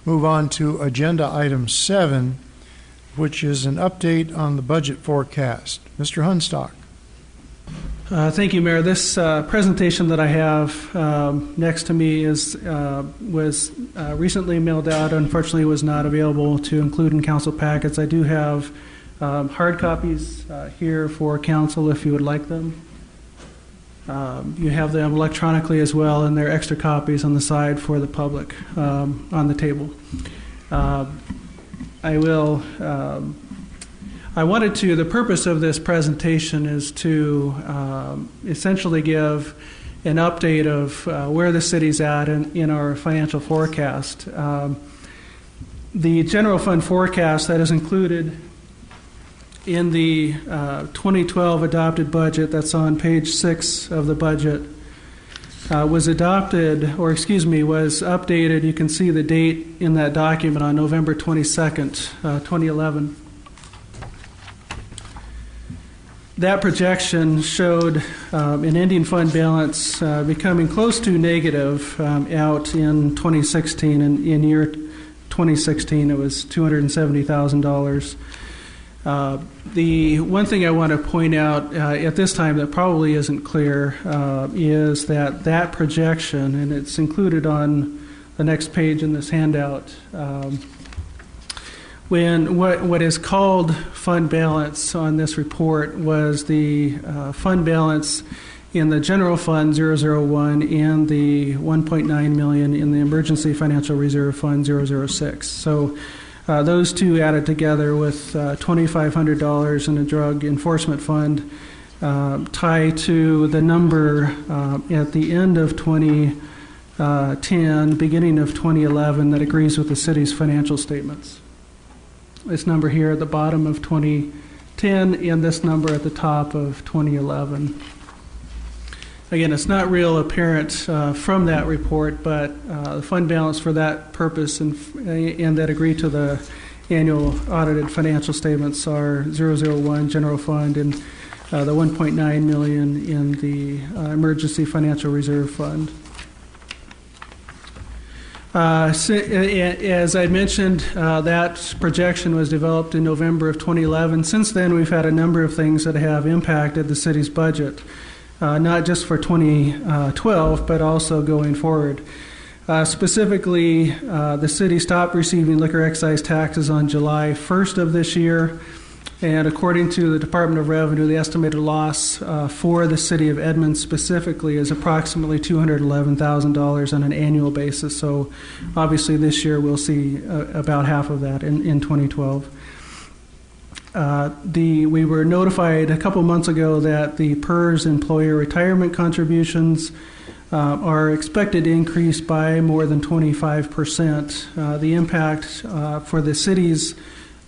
move on to agenda item 7, which is an update on the budget forecast. Mr. Hunstock. Thank you, Mayor. This presentation that I have next to me was recently mailed out. Unfortunately, it was not available to include in council packets. I do have hard copies here for council if you would like them. You have them electronically as well, and there are extra copies on the side for the public on the table. The purpose of this presentation is to essentially give an update of where the city's at in our financial forecast. The general fund forecast that is included in the 2012 adopted budget, that's on page 6 of the budget, was updated. You can see the date in that document on November 22nd, 2011. That projection showed an ending fund balance becoming close to negative out in 2016. And in year 2016, it was $270,000. The one thing I want to point out at this time that probably isn't clear is that projection, and it's included on the next page in this handout, when what is called fund balance on this report was the fund balance in the general fund 001 and the $1.9 million in the emergency financial reserve fund 006. So those two added together with $2,500 in a drug enforcement fund tie to the number at the end of 2010, beginning of 2011, that agrees with the city's financial statements. This number here at the bottom of 2010 and this number at the top of 2011. Again, it's not real apparent from that report, but the fund balance for that purpose and that agree to the annual audited financial statements are 001 general fund and the $1.9 million in the emergency financial reserve fund. As I mentioned, that projection was developed in November of 2011. Since then, we've had a number of things that have impacted the city's budget, not just for 2012, but also going forward. Specifically, the city stopped receiving liquor excise taxes on July 1st of this year. And according to the Department of Revenue, the estimated loss for the city of Edmonds specifically is approximately $211,000 on an annual basis. So obviously this year we'll see about half of that in 2012. We were notified a couple months ago that the PERS employer retirement contributions are expected to increase by more than 25%. The impact for the city's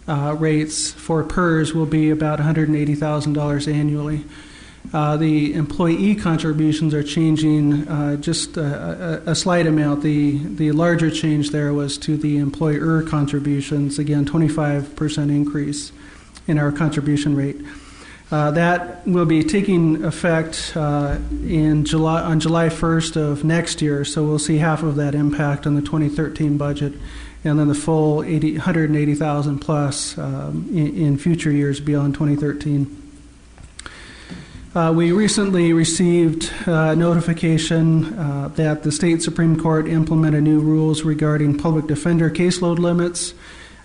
rates for PERS will be about $180,000 annually. The employee contributions are changing just a slight amount. The larger change there was to the employer contributions, again 25% increase in our contribution rate. That will be taking effect on July 1st of next year, so we'll see half of that impact on the 2013 budget, and then the full $180,000 plus in future years beyond 2013. We recently received notification that the state Supreme Court implemented new rules regarding public defender caseload limits.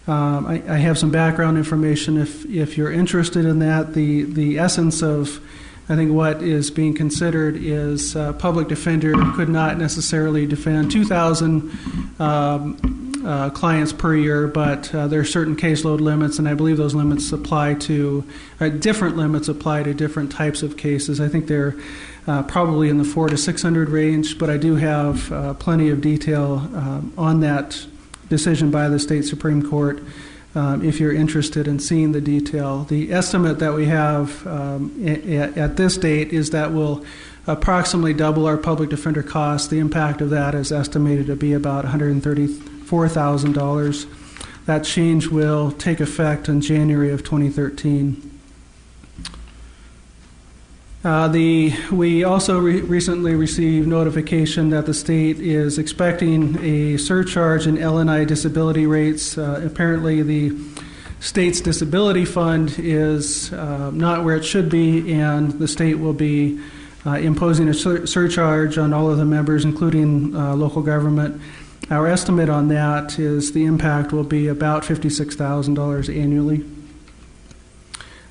I have some background information if you're interested in that. The essence of, I think, what is being considered is public defender could not necessarily defend 2,000 clients per year, but there are certain caseload limits, and I believe those limits apply to, different limits apply to different types of cases. I think they're probably in the 400 to 600 range, but I do have plenty of detail on that decision by the state Supreme Court if you're interested in seeing the detail. The estimate that we have at this date is that we'll approximately double our public defender costs. The impact of that is estimated to be about $134,000. That change will take effect in January of 2013. We also recently received notification that the state is expecting a surcharge in L&I disability rates. Apparently, the state's disability fund is not where it should be, and the state will be imposing a surcharge on all of the members, including local government. Our estimate on that is the impact will be about $56,000 annually.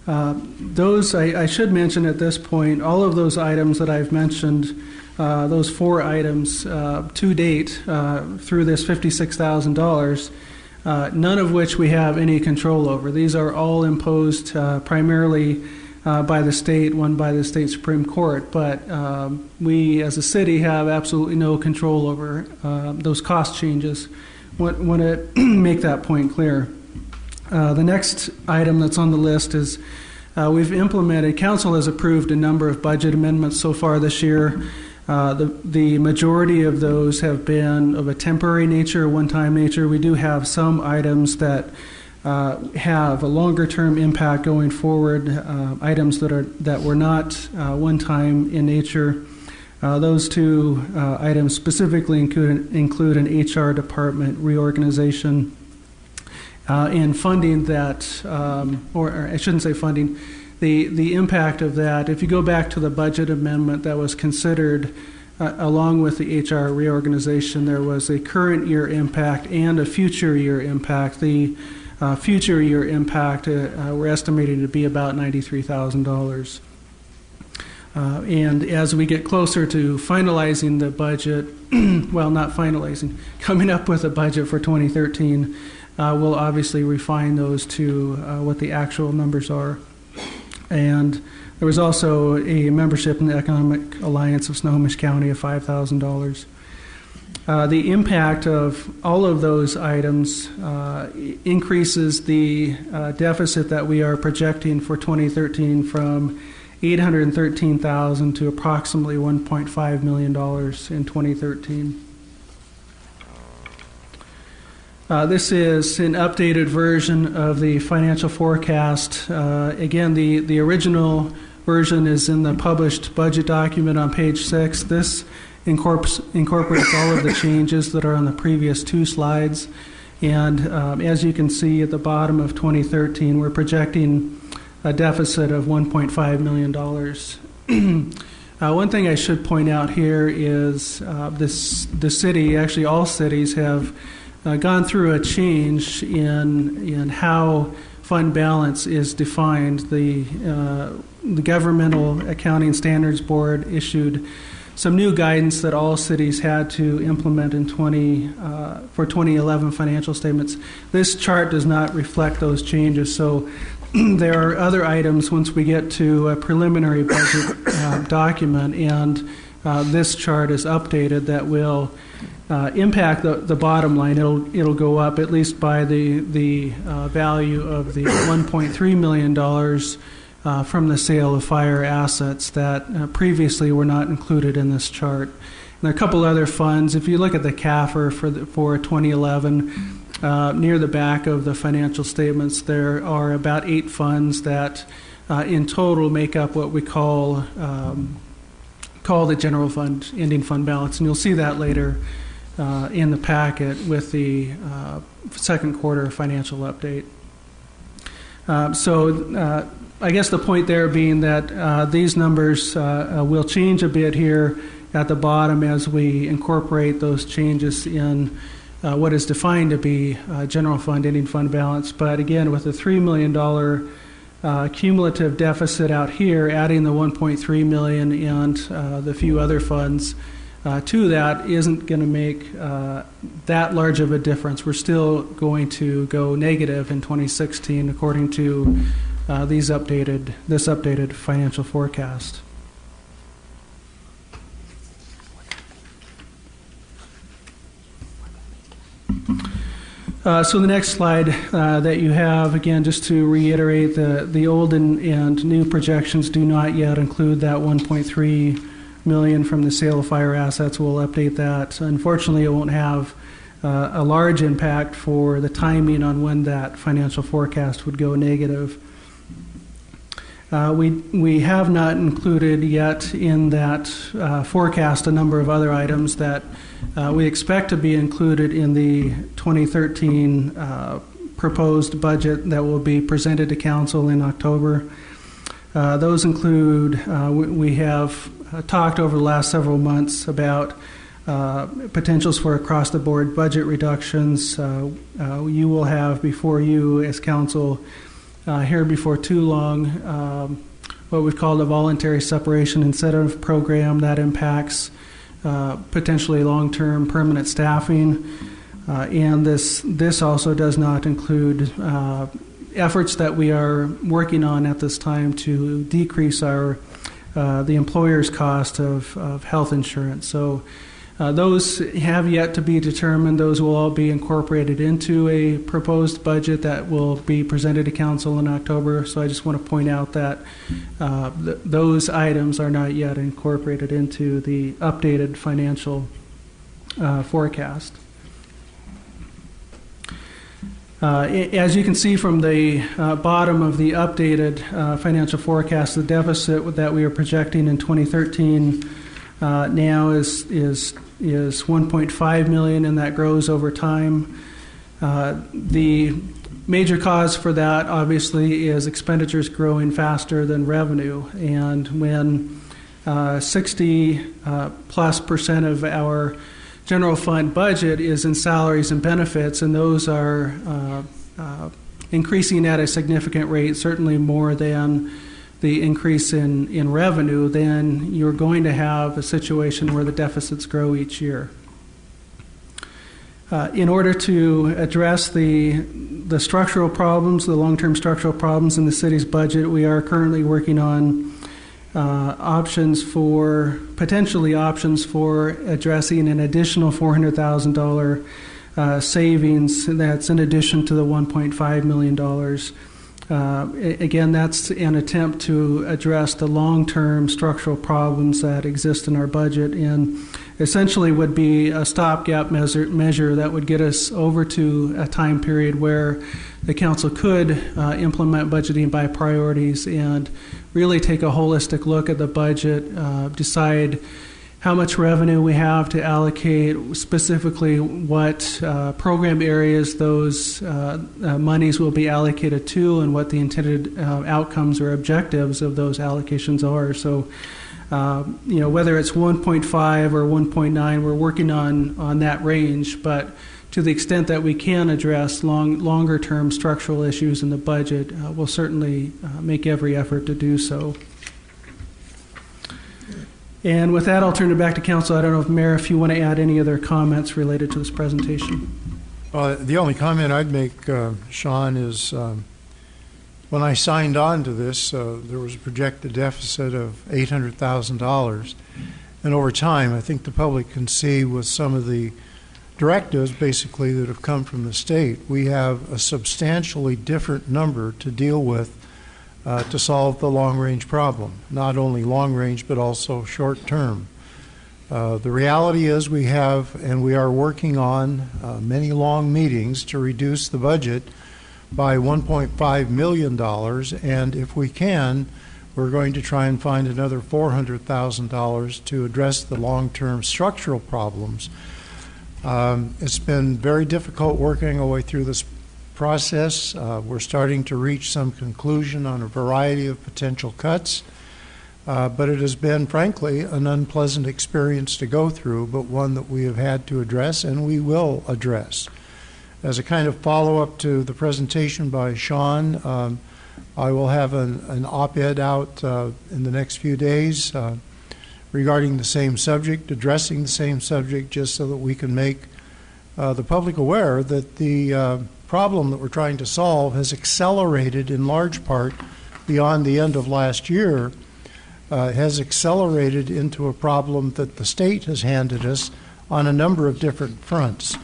I should mention at this point, all of those items that I've mentioned, those 4 items to date through this $56,000, none of which we have any control over. These are all imposed primarily by the state, one by the state Supreme Court, but we as a city have absolutely no control over those cost changes. Want to make that point clear. The next item that's on the list is council has approved a number of budget amendments so far this year. The majority of those have been of a temporary nature, one-time nature. We do have some items that have a longer-term impact going forward, items that were not one-time in nature. Those 2 items specifically include an HR department reorganization and funding that, or I shouldn't say funding, the impact of that. If you go back to the budget amendment that was considered along with the HR reorganization, there was a current year impact and a future year impact. The future year impact we're estimating to be about $93,000. And as we get closer to finalizing the budget, well, not finalizing, coming up with a budget for 2013, we'll obviously refine those to what the actual numbers are. And there was also a membership in the Economic Alliance of Snohomish County of $5,000. The impact of all of those items increases the deficit that we are projecting for 2013 from $813,000 to approximately $1.5 million in 2013. This is an updated version of the financial forecast. Again, the original version is in the published budget document on page 6. This incorporates all of the changes that are on the previous 2 slides. And as you can see at the bottom of 2013, we're projecting a deficit of $1.5 million. One thing I should point out here is the city, actually all cities, have gone through a change in how fund balance is defined. The Governmental Accounting Standards Board issued some new guidance that all cities had to implement in for 2011 financial statements. This chart does not reflect those changes, so there are other items once we get to a preliminary budget document, and this chart is updated that will impact the bottom line. It'll go up at least by the value of the $1.3 million from the sale of fire assets that previously were not included in this chart. And there are a couple other funds. If you look at the CAFR for 2011, near the back of the financial statements, there are about 8 funds that in total make up what we call the general fund, ending fund balance. And you'll see that later in the packet with the second quarter financial update. I guess the point there being that these numbers will change a bit here at the bottom as we incorporate those changes in what is defined to be general fund ending fund balance. But again, with a $3 million cumulative deficit out here, adding the $1.3 million and the few other funds to that isn't going to make that large of a difference. We're still going to go negative in 2016 according to this updated financial forecast. So the next slide that you have, again, just to reiterate, the old and new projections do not yet include that $1.3 million from the sale of fire assets. We'll update that. Unfortunately, it won't have a large impact for the timing on when that financial forecast would go negative. We have not included yet in that forecast a number of other items that we expect to be included in the 2013 proposed budget that will be presented to Council in October. Those include, we have talked over the last several months about potentials for across-the-board budget reductions. You will have before you as Council here before too long what we've called a voluntary separation incentive program that impacts potentially long-term permanent staffing. And this also does not include efforts that we are working on at this time to decrease the employer's cost of health insurance. So those have yet to be determined. Those will all be incorporated into a proposed budget that will be presented to Council in October. So I just want to point out that those items are not yet incorporated into the updated financial forecast. As you can see from the bottom of the updated financial forecast, the deficit that we are projecting in 2013 now is 1.5 million, and that grows over time. The major cause for that, obviously, is expenditures growing faster than revenue, and when 60+% of our general fund budget is in salaries and benefits, and those are increasing at a significant rate, certainly more than the increase in revenue, then you're going to have a situation where the deficits grow each year. In order to address the structural problems, the long-term structural problems in the city's budget, we are currently working on potentially options for addressing an additional $400,000 savings that's in addition to the $1.5 million. Again, that's an attempt to address the long-term structural problems that exist in our budget, and essentially would be a stopgap measure that would get us over to a time period where the council could implement budgeting by priorities and really take a holistic look at the budget, decide how much revenue we have to allocate, specifically what program areas those monies will be allocated to, and what the intended outcomes or objectives of those allocations are. So, whether it's 1.5 or 1.9, we're working on that range, but to the extent that we can address longer term structural issues in the budget, we'll certainly make every effort to do so. And with that, I'll turn it back to Council. I don't know if, Mayor, if you want to add any other comments related to this presentation. The only comment I'd make, Shawn, is when I signed on to this, there was a projected deficit of $800,000. And over time, I think the public can see with some of the directives, basically, that have come from the state, we have a substantially different number to deal with to solve the long-range problem, not only long-range but also short-term. The reality is we have, and we are working on many long meetings to reduce the budget by $1.5 million, and if we can, we're going to try and find another $400,000 to address the long-term structural problems. It's been very difficult working our way through this process. We're starting to reach some conclusion on a variety of potential cuts, but it has been, frankly, an unpleasant experience to go through, but one that we have had to address and we will address. As a kind of follow-up to the presentation by Shawn, I will have an op-ed out in the next few days regarding the same subject, addressing the same subject, just so that we can make the public aware that the problem that we're trying to solve has accelerated in large part beyond the end of last year, has accelerated into a problem that the state has handed us on a number of different fronts.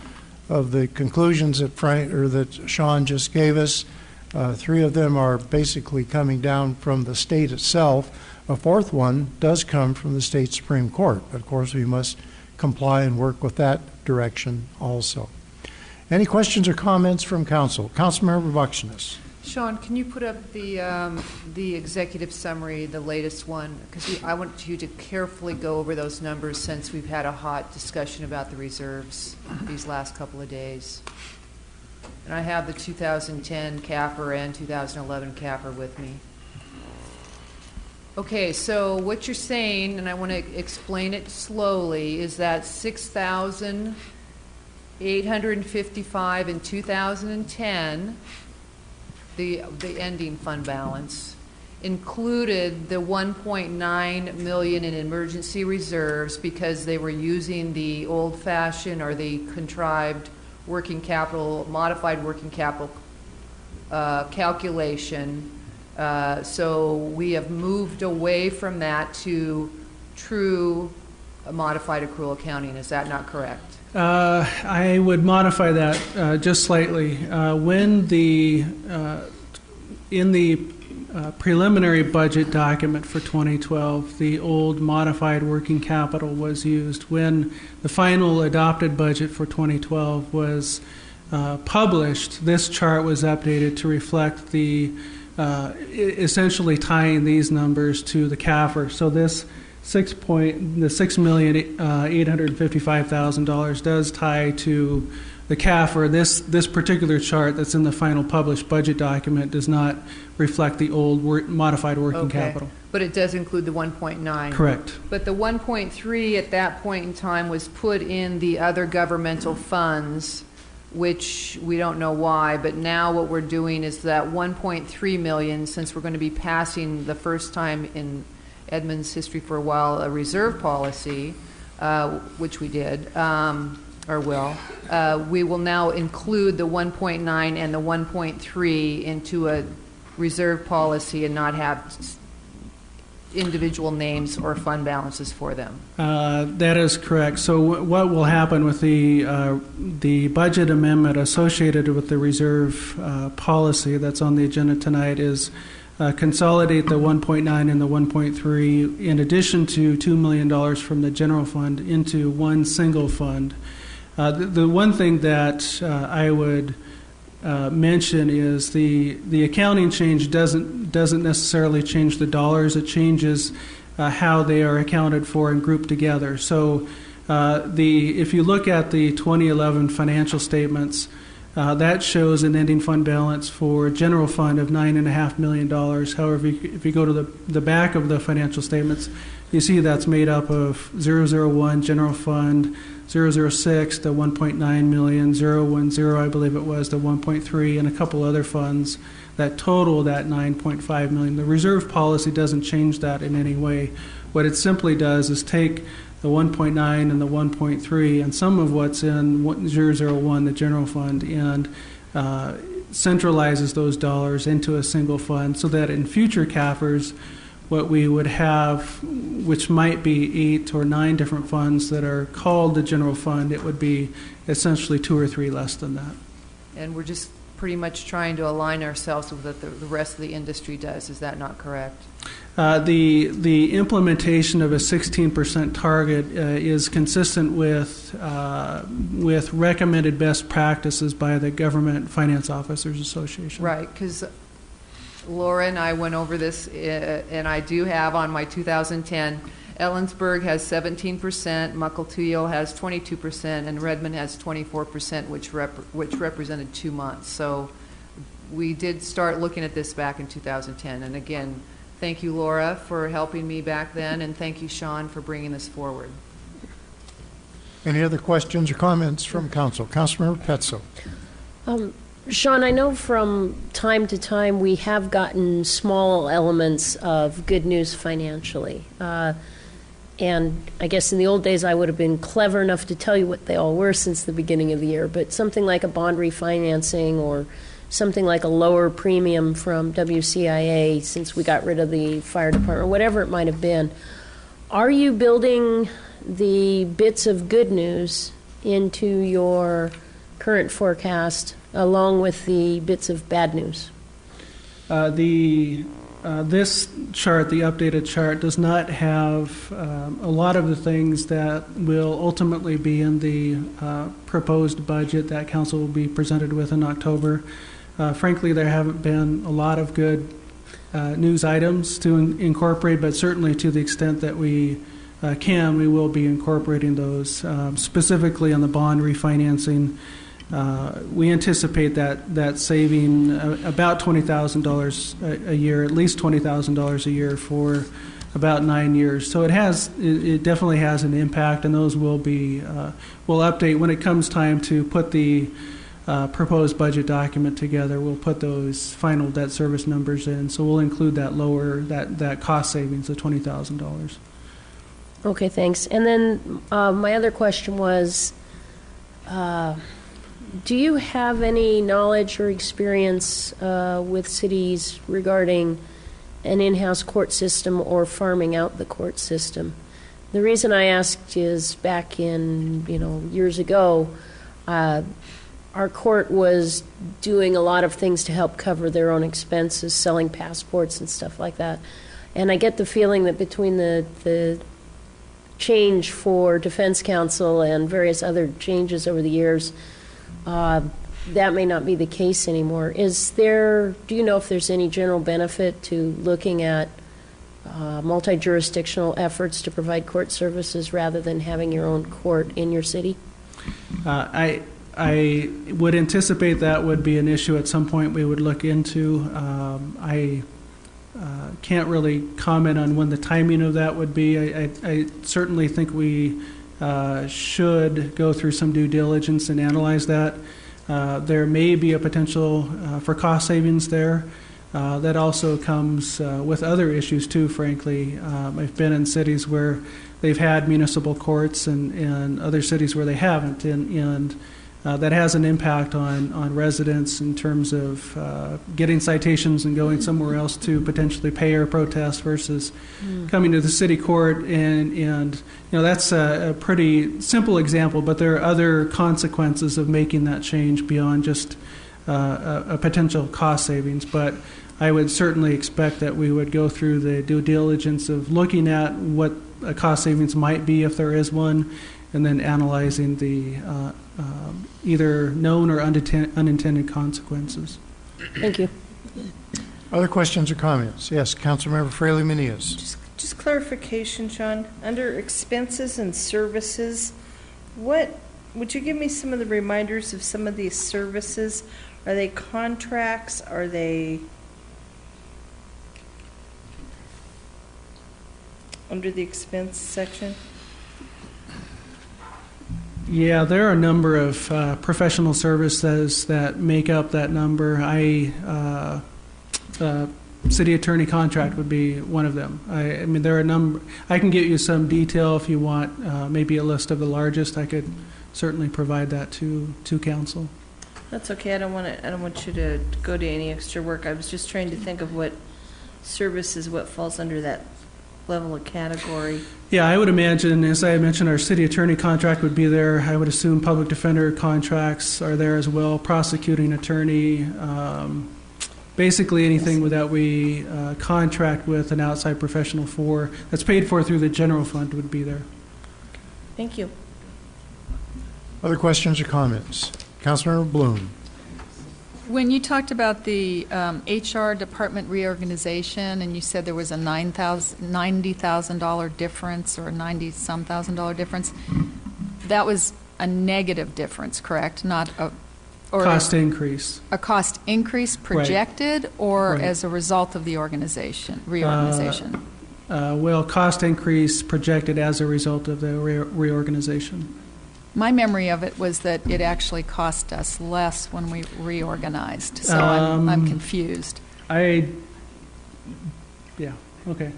Of the conclusions that Shawn just gave us, 3 of them are basically coming down from the state itself. A 4th one does come from the state Supreme Court. Of course, we must comply and work with that direction also. Any questions or comments from Council? Councilmember Buckshnas. Shawn, can you put up the executive summary, the latest one? Because I want you to carefully go over those numbers since we've had a hot discussion about the reserves these last couple of days. And I have the 2010 CAFR and 2011 CAFR with me. Okay, so what you're saying, and I want to explain it slowly, is that 6,855 in 2010, the ending fund balance, included the 1.9 million in emergency reserves because they were using the old-fashioned or the contrived working capital, modified working capital calculation. So we have moved away from that to true modified accrual accounting. Is that not correct? I would modify that just slightly. When in the preliminary budget document for 2012, the old modified working capital was used. When the final adopted budget for 2012 was published, this chart was updated to reflect the essentially tying these numbers to the CAFR. So this $6,855,000 does tie to the CAFR. This particular chart that's in the final published budget document does not reflect the old modified working capital. But it does include the 1.9. Correct. But the 1.3 at that point in time was put in the other governmental funds, which we don't know why, but now what we're doing is that 1.3 million, since we're going to be passing the first time in Edmonds history for a while a reserve policy, which we did, or will, we will now include the 1.9 and the 1.3 into a reserve policy and not have individual names or fund balances for them. That is correct. So what will happen with the budget amendment associated with the reserve policy that's on the agenda tonight is consolidate the 1.9 and the 1.3 in addition to $2 million from the general fund into one single fund. The one thing that I would mention is the accounting change doesn't necessarily change the dollars. It changes how they are accounted for and grouped together. So if you look at the 2011 financial statements, that shows an ending fund balance for general fund of $9.5 million. However, if you go to the back of the financial statements, you see that's made up of 001 general fund, 006 the 1.9 million, 010 I believe it was the 1.3, and a couple other funds that total that 9.5 million. The reserve policy doesn't change that in any way. What it simply does is take the 1.9 and the 1.3 and some of what's in 001, the general fund, and centralizes those dollars into a single fund so that in future CAFRs, what we would have, which might be 8 or 9 different funds that are called the general fund, it would be essentially 2 or 3 less than that. And we're just pretty much trying to align ourselves with what the rest of the industry does. Is that not correct? The implementation of a 16% target is consistent with recommended best practices by the Government Finance Officers Association. Right, because Laura and I went over this, and I do have on my 2010, Ellensburg has 17%, Mukilteo has 22%, and Redmond has 24%, which represented 2 months. So we did start looking at this back in 2010. And again, thank you, Laura, for helping me back then, and thank you, Shawn, for bringing this forward. Any other questions or comments from council? Councilmember Petzo. Shawn, I know from time to time we have gotten small elements of good news financially. And I guess in the old days I would have been clever enough to tell you what they all were since the beginning of the year. But something like a bond refinancing or something like a lower premium from WCIA since we got rid of the fire department, whatever it might have been. Are you building the bits of good news into your current forecast along with the bits of bad news? This chart, the updated chart, does not have a lot of the things that will ultimately be in the proposed budget that council will be presented with in October. Frankly, there haven't been a lot of good news items to incorporate, but certainly to the extent that we can, we will be incorporating those. Specifically on the bond refinancing, we anticipate that saving about $20,000 a year, at least $20,000 a year for about 9 years. So it definitely has an impact, and those will be we'll update when it comes time to put the proposed budget document together. We'll put those final debt service numbers in, so we'll include that cost savings of $20,000. Okay, thanks. And then my other question was, do you have any knowledge or experience with cities regarding an in-house court system or farming out the court system? The reason I asked is back in years ago, our court was doing a lot of things to help cover their own expenses, selling passports and stuff like that. And I get the feeling that between the change for defense counsel and various other changes over the years, that may not be the case anymore. Do you know if there's any general benefit to looking at multi-jurisdictional efforts to provide court services rather than having your own court in your city? I would anticipate that would be an issue at some point we would look into. I can't really comment on when the timing of that would be. I certainly think we should go through some due diligence and analyze that. There may be a potential for cost savings there. That also comes with other issues too, frankly. I've been in cities where they've had municipal courts and other cities where they haven't, and that has an impact on residents in terms of getting citations and going somewhere else to potentially pay or protest versus coming to the city court. And that's a pretty simple example, but there are other consequences of making that change beyond just a potential cost savings. But I would certainly expect that we would go through the due diligence of looking at what a cost savings might be if there is one, and then analyzing the either known or unintended consequences. Thank you. Other questions or comments? Yes, Councilmember Fraley Menias. Just clarification, Shawn. Under expenses and services, would you give me some of the reminders of some of these services? Are they contracts? Are they under the expense section? Yeah, there are a number of professional services that make up that number. City attorney contract would be one of them. I mean, there are a number. I can get you some detail if you want, maybe a list of the largest. I could certainly provide that to council. That's okay. I don't want you to go to any extra work. I was just trying to think of what services, what falls under that level of category. Yeah, I would imagine, as I mentioned, our city attorney contract would be there. I would assume public defender contracts are there as well, prosecuting attorney, basically anything that we contract with an outside professional for, that's paid for through the general fund, would be there. Thank you. Other questions or comments? Councilmember Bloom. When you talked about the HR department reorganization, and you said there was a $90,000 difference or a $90-some thousand difference, that was a negative difference, correct? Not a cost increase. A cost increase projected, right, or right, as a result of the reorganization? Well, cost increase projected as a result of the reorganization. My memory of it was that it actually cost us less when we reorganized, so I'm confused. Yeah, okay.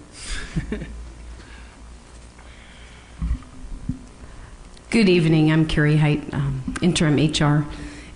Good evening, I'm Carrie Height, interim HR,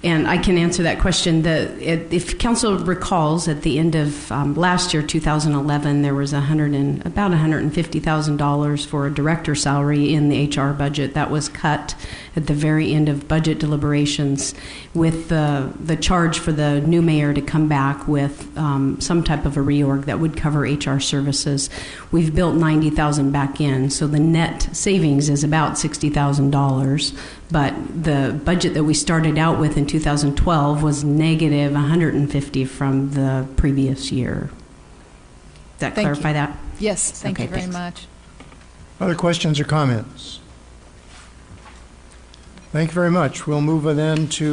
and I can answer that question. If council recalls, at the end of last year, 2011, there was about $150,000 for a director salary in the HR budget that was cut at the very end of budget deliberations, with the charge for the new mayor to come back with some type of a reorg that would cover HR services. We've built $90,000 back in, so the net savings is about $60,000 But the budget that we started out with in 2012 was negative 150 from the previous year. Does that clarify that? Yes, thank Okay, you very thanks. much. Other questions or comments? Thank you very much. We'll move then to